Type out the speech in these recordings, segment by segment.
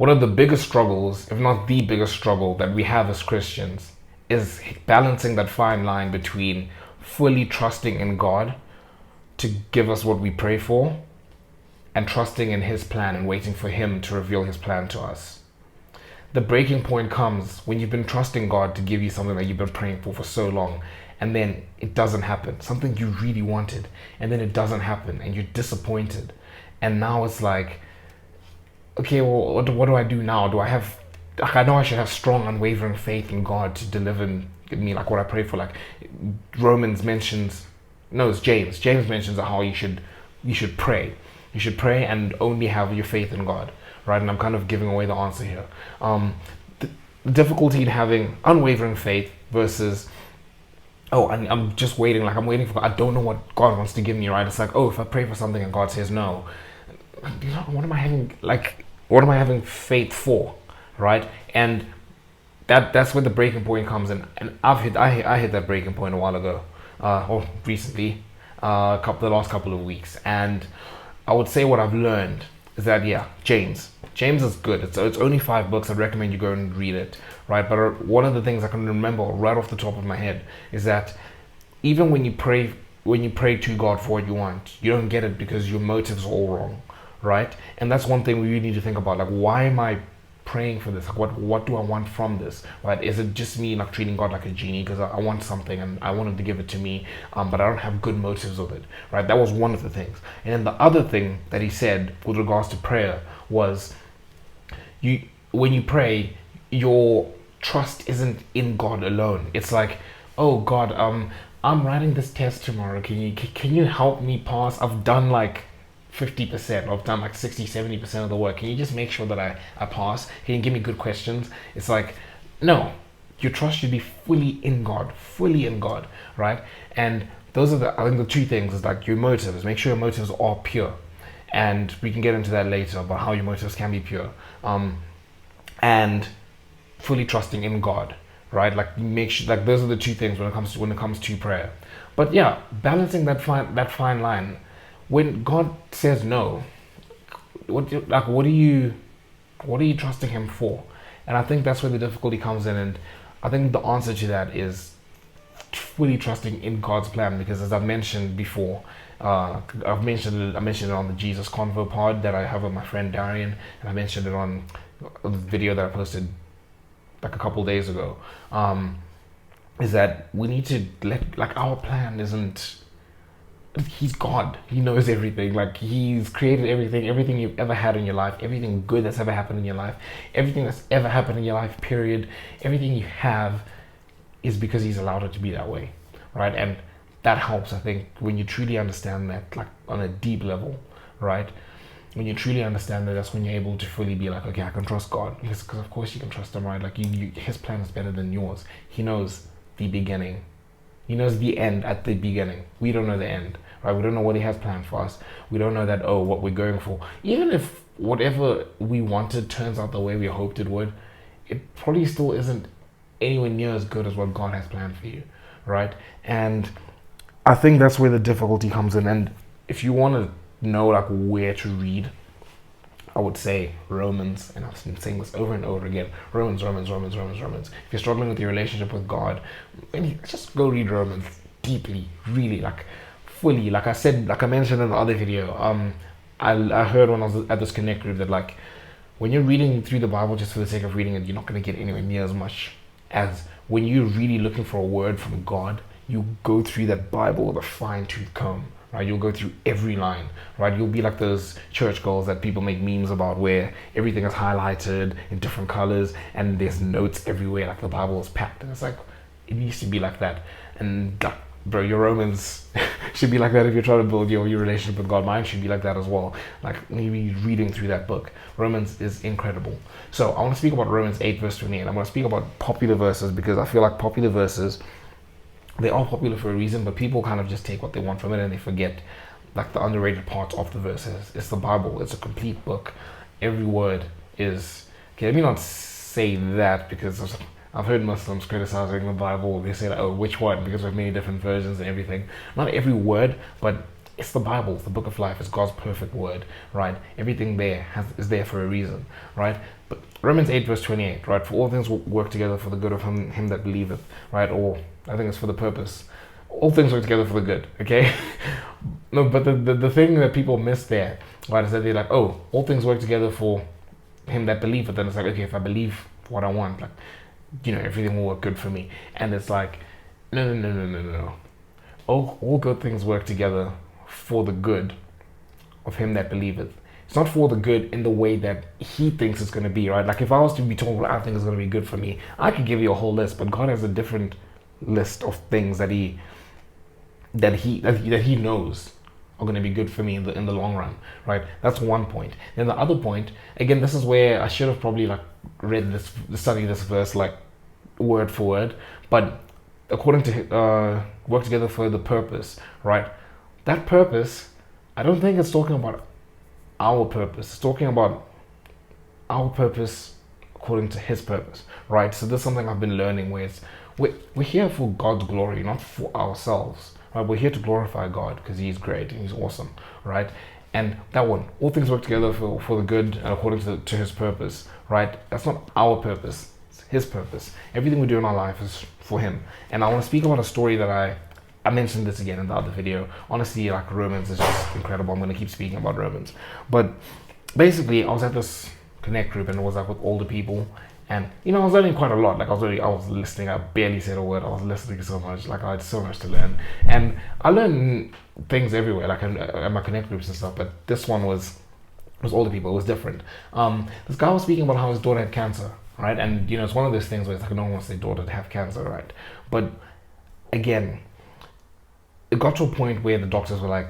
one of the biggest struggles, if not the biggest struggle that we have as Christians, is balancing that fine line between fully trusting in God to give us what we pray for and trusting in His plan and waiting for Him to reveal His plan to us. The breaking point comes when you've been trusting God to give you something that you've been praying for so long, and then it doesn't happen. Something you really wanted, and then it doesn't happen, and you're disappointed. And now it's like, okay, well, what do I do now? I know I should have strong, unwavering faith in God to deliver me like what I pray for. Like Romans mentions, no, it's James. James mentions how you should pray. You should pray and only have your faith in God, right? And I'm kind of giving away the answer here. The difficulty in having unwavering faith versus, I'm just waiting. Like I'm waiting for. I don't know what God wants to give me, right? It's like, if I pray for something and God says no, what am I having? Like, what am I having faith for, right? And that's where the breaking point comes in. And I hit that breaking point a while ago, or recently, the last couple of weeks. And I would say what I've learned is that James is good. It's only 5 books. I'd recommend you go and read it, right? But one of the things I can remember right off the top of my head is that even when you pray to God for what you want, you don't get it because your motives are all wrong, right? And that's one thing we really need to think about. Like, why am I praying for this? Like, what do I want from this, right? Is it just me like treating God like a genie because I want something and I want Him to give it to me, but I don't have good motives with it, right? That was one of the things. And then the other thing that he said with regards to prayer was, when you pray, your trust isn't in God alone. It's like, oh God, I'm writing this test tomorrow. Can you help me pass? I've done like 50%, I've done like 60-70% of the work. Can you just make sure that I pass? Can you give me good questions? It's like, no, your trust should be fully in God, right? And those are I think the 2 things is like your motives. Make sure your motives are pure, and we can get into that later about how your motives can be pure. And fully trusting in God, right? Like make sure, like those are the 2 things when it comes to prayer. But balancing that fine line. When God says no, what are you trusting Him for? And I think that's where the difficulty comes in. And I think the answer to that is fully trusting in God's plan. Because as I've mentioned before, I mentioned it on the Jesus Convo pod that I have with my friend Darian, and I mentioned it on the video that I posted like a couple days ago. Is that we need to our plan isn't. He's God. He knows everything. Like He's created everything you've ever had in your life, everything good that's ever happened in your life, everything that's ever happened in your life, period. Everything you have is because He's allowed it to be that way, right? And that helps, I think, when you truly understand that, like on a deep level, right? When you truly understand that, that's when you're able to fully be like, okay, I can trust God, because of course you can trust Him, right? Like His plan is better than yours. He knows the beginning. He knows the end at the beginning. We don't know the end, right? We don't know what He has planned for us. We don't know that, what we're going for. Even if whatever we wanted turns out the way we hoped it would, it probably still isn't anywhere near as good as what God has planned for you, right? And I think that's where the difficulty comes in. And if you want to know like where to read, I would say Romans, and I've been saying this over and over again, Romans. If you're struggling with your relationship with God, just go read Romans deeply, really, like fully. Like I mentioned in the other video, I heard when I was at this Connect group that like when you're reading through the Bible just for the sake of reading it, you're not going to get anywhere near as much as when you're really looking for a word from God. You go through that Bible with a fine-tooth comb, right? You'll go through every line, right? You'll be like those church girls that people make memes about, where everything is highlighted in different colors and there's notes everywhere, like the Bible is packed. And it's like, it needs to be like that. And bro, your Romans should be like that if you're trying to build your relationship with God. Mine should be like that as well. Like maybe reading through that book. Romans is incredible. So I want to speak about Romans 8 verse 28. I'm going to speak about popular verses, because I feel like popular verses, they are popular for a reason, but people kind of just take what they want from it and they forget like the underrated parts of the verses. It's the Bible. It's a complete book. Every word is, okay, let me not say that, because I've heard Muslims criticizing the Bible. They say, which one? Because we have many different versions and everything. Not every word, but it's the Bible, the book of life. It's God's perfect word, right? Everything there is there for a reason, right? But Romans 8 verse 28, right? For all things will work together for the good of him that believeth, right? Or I think it's for the purpose. All things work together for the good, okay? No, but the thing that people miss there, right, is that they're like, oh, all things work together for him that believeth. Then it's like, okay, if I believe what I want, like, everything will work good for me. And it's like, no. All good things work together for the good of him that believeth. It's not for the good in the way that he thinks it's going to be, right? Like if I was to be told what I think is going to be good for me, I could give you a whole list, but God has a different list of things that he knows are going to be good for me in the long run, right? That's one point. Then the other point, again, this is where I should have probably like studied this verse like word for word, but according to work together for the purpose, right? That purpose, I don't think it's talking about our purpose. It's talking about our purpose according to his purpose, right? So this is something I've been learning where we're here for God's glory, not for ourselves, right? We're here to glorify God because he's great and he's awesome, right? And that one, all things work together for the good and according to his purpose, right? That's not our purpose, it's his purpose. Everything we do in our life is for him. And I want to speak about a story that I mentioned this again in the other video. Honestly, like Romans is just incredible. I'm going to keep speaking about Romans. But basically, I was at this Connect group and it was like with older people. And, I was learning quite a lot. Like I was listening. I barely said a word. I was listening so much. Like I had so much to learn. And I learned things everywhere, like in my Connect groups and stuff. But this one was older people. It was different. This guy was speaking about how his daughter had cancer, right? And, it's one of those things where it's like no one wants their daughter to have cancer, right? But again, it got to a point where the doctors were like,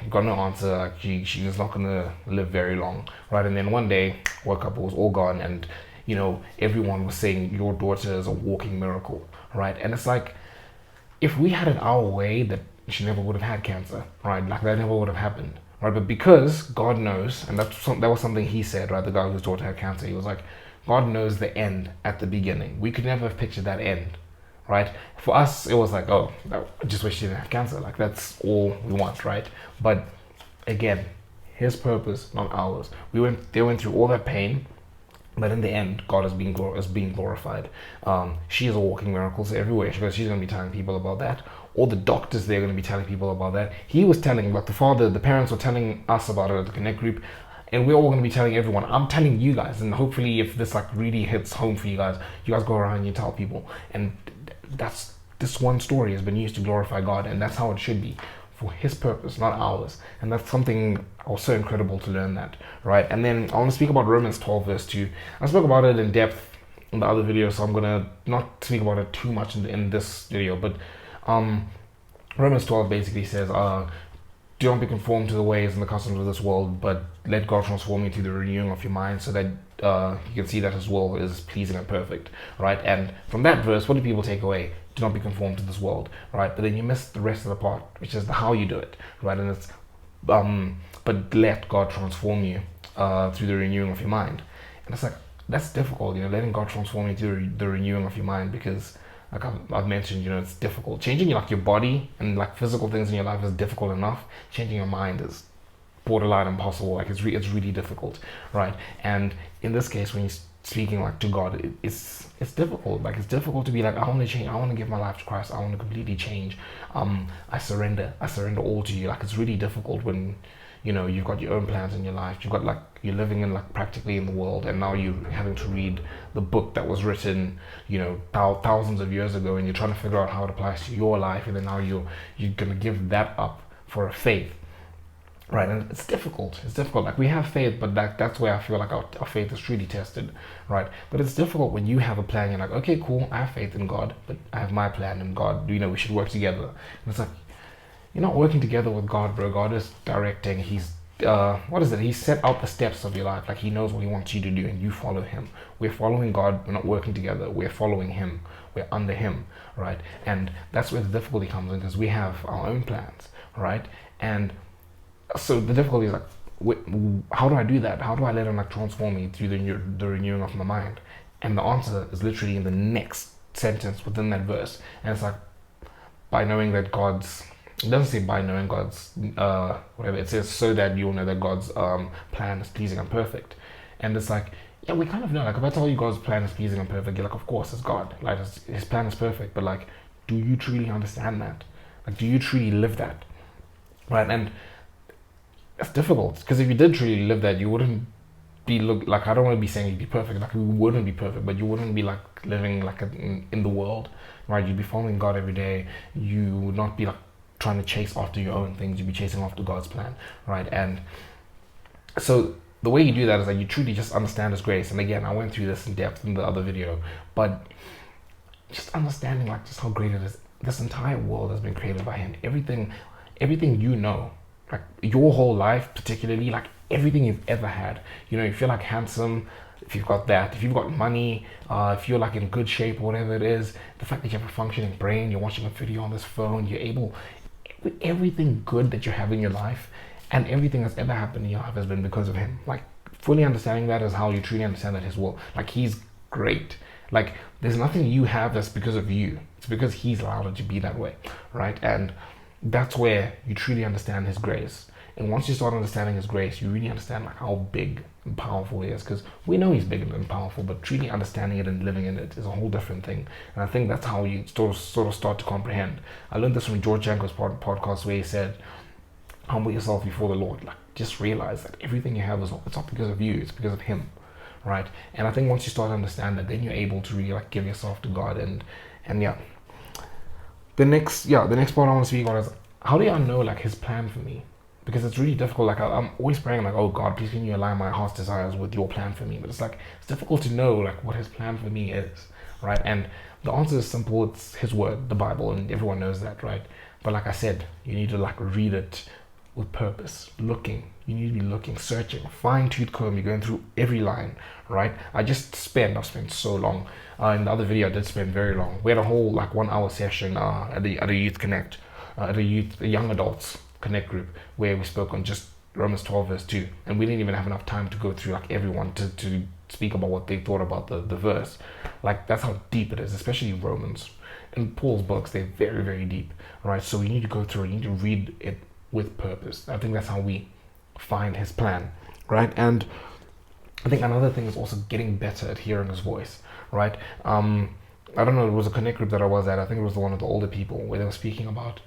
got no answer, like she's not gonna live very long, right? And then one day, woke up, it was all gone, and everyone was saying your daughter is a walking miracle, right? And it's like, if we had it our way, that she never would have had cancer, right? Like that never would have happened, right? But because God knows, and that was something he said, right? The guy whose daughter had cancer, he was like, God knows the end at the beginning. We could never have pictured that end, right? For us, it was like, oh, I just wish she didn't have cancer. Like that's all we want, right? But again, his purpose, not ours. They went through all that pain, but in the end, God is being glorified. She is a walking miracle, so everywhere she goes, she's going to be telling people about that. All the doctors, they're going to be telling people about that. He was telling, like the parents were telling us about it at the Connect group, and we're all going to be telling everyone. I'm telling you guys, and hopefully if this like really hits home for you guys go around and you tell people. And this one story has been used to glorify God, and that's how it should be, for his purpose, not ours. And that's something also incredible to learn that, right? And then I want to speak about Romans 12 verse 2. I spoke about it in depth in the other video, so I'm gonna not speak about it too much in this video. But Romans 12 basically says, do not be conformed to the ways and the customs of this world, but let God transform you through the renewing of your mind, so that you can see that his will is pleasing and perfect, right? And from that verse, what do people take away? Do not be conformed to this world, right? But then you miss the rest of the part, which is how you do it, right? And it's but let God transform you through the renewing of your mind. And it's like, that's difficult, letting God transform you through the renewing of your mind, because like I've mentioned, it's difficult. Changing like your body and like physical things in your life is difficult enough. Changing your mind is borderline impossible. Like it's really difficult, right? And in this case, when you're speaking like to God, it's difficult. Like it's difficult to be like, I want to change. I want to give my life to Christ. I want to completely change. I surrender all to you. Like it's really difficult when you've got your own plans in your life. You're living in like practically in the world, and now you're having to read the book that was written, thousands of years ago, and you're trying to figure out how it applies to your life, and then now you're gonna give that up for a faith, right? And it's difficult. Like we have faith, but that's where I feel like our faith is truly tested, right? But it's difficult when you have a plan. You're like, okay, cool, I have faith in God, but I have my plan, and God, we should work together. And it's like, you're not working together with God, bro. God is directing. He's He set out the steps of your life. Like he knows what he wants you to do, and you follow him. We're following God. We're not working together. We're following him. We're under him, right? And that's where the difficulty comes in, because we have our own plans, right? And so the difficulty is like, how do I do that? How do I let him like transform me through the renewing of my mind? And the answer is literally in the next sentence within that verse. And it's like, by knowing that God's It doesn't say by knowing God's whatever. It says so that you'll know that God's plan is pleasing and perfect. And it's like, yeah, we kind of know. Like, if I tell you God's plan is pleasing and perfect, you're like, of course, it's God. Like, His plan is perfect. But like, do you truly understand that? Like, do you truly live that? Right? And it's difficult because if you did truly live that, you wouldn't be like, I don't want to be saying you'd be perfect. Like, you wouldn't be perfect, but you wouldn't be like living like in the world, right? You'd be following God every day. You would not be like trying to chase after your own things. You'd be chasing after God's plan, right? And so the way you do that is that you truly just understand His grace. And again, I went through this in depth in the other video, but just understanding like just how great it is. This entire world has been created by Him. Everything you know, like your whole life, particularly like everything you've ever had. You know, if you're like handsome, if you've got that, if you've got money, if you're like in good shape, whatever it is, the fact that you have a functioning brain, you're watching a video on this phone, you're able, everything good that you have in your life and everything that's ever happened in your life has been because of Him. Like, fully understanding that is how you truly understand that His will. Like, He's great. Like, there's nothing you have that's because of you. It's because He's allowed it to be that way, right? And that's where you truly understand His grace. And once you start understanding His grace, you really understand like how big and powerful He is. Because we know He's big and powerful, but truly understanding it and living in it is a whole different thing. And I think that's how you sort of start to comprehend. I learned this from George Janko's podcast where he said, humble yourself before the Lord. Like, just realize that everything you have is it's not because of you, it's because of Him, right? And I think once you start to understand that, then you're able to really like give yourself to God. And yeah. The next part I want to speak on is, how do I know like His plan for me? Because it's really difficult. Like, I'm always praying like, oh God, please can you align my heart's desires with your plan for me? But it's like, it's difficult to know like what His plan for me is, right? And the answer is simple. It's His word, the Bible, and everyone knows that, right? But like I said, you need to like read it with purpose, looking. You need to be looking, searching, fine-tooth comb. You're going through every line, right? I've spent so long. In the other video, I did spend very long. We had a whole like 1 hour session at a Youth Connect, at a young adults Connect group, where we spoke on just Romans 12 verse 2, and we didn't even have enough time to go through like everyone to speak about what they thought about the verse. Like, that's how deep it is, especially Romans. In Paul's books, they're very, very deep, right? So we need to go through it, you need to read it with purpose. I think that's how we find His plan, right? And I think another thing is also getting better at hearing His voice, right? I don't know, it was a Connect group that I was at. I think it was the one of the older people where they were speaking about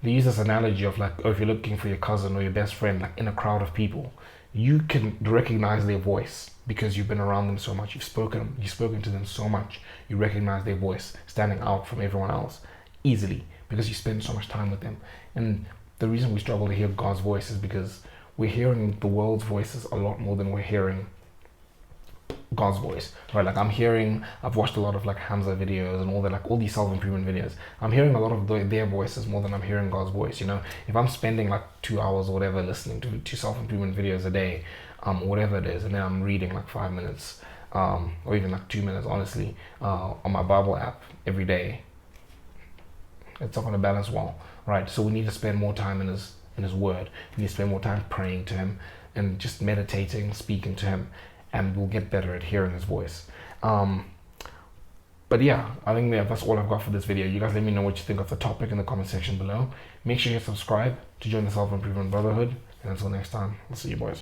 they use this analogy of like, oh, if you're looking for your cousin or your best friend like in a crowd of people, you can recognize their voice because you've been around them so much, you've spoken to them so much, you recognize their voice standing out from everyone else easily because you spend so much time with them. And the reason we struggle to hear God's voice is because we're hearing the world's voices a lot more than we're hearing God's voice, right? Like, I've watched a lot of like Hamza videos and all that, like all these self-improvement videos. I'm hearing a lot of their voices more than I'm hearing God's voice. You know, if I'm spending like 2 hours or whatever listening to self-improvement videos a day, whatever it is, and then I'm reading like 5 minutes, or even like 2 minutes, honestly, on my Bible app every day, it's not going to balance well, right? So we need to spend more time in His word. We need to spend more time praying to Him and just meditating, speaking to Him, and we'll get better at hearing His voice. But yeah, I think that's all I've got for this video. You guys let me know what you think of the topic in the comment section below. Make sure you subscribe to join the Self-Improvement Brotherhood. And until next time, I'll see you boys.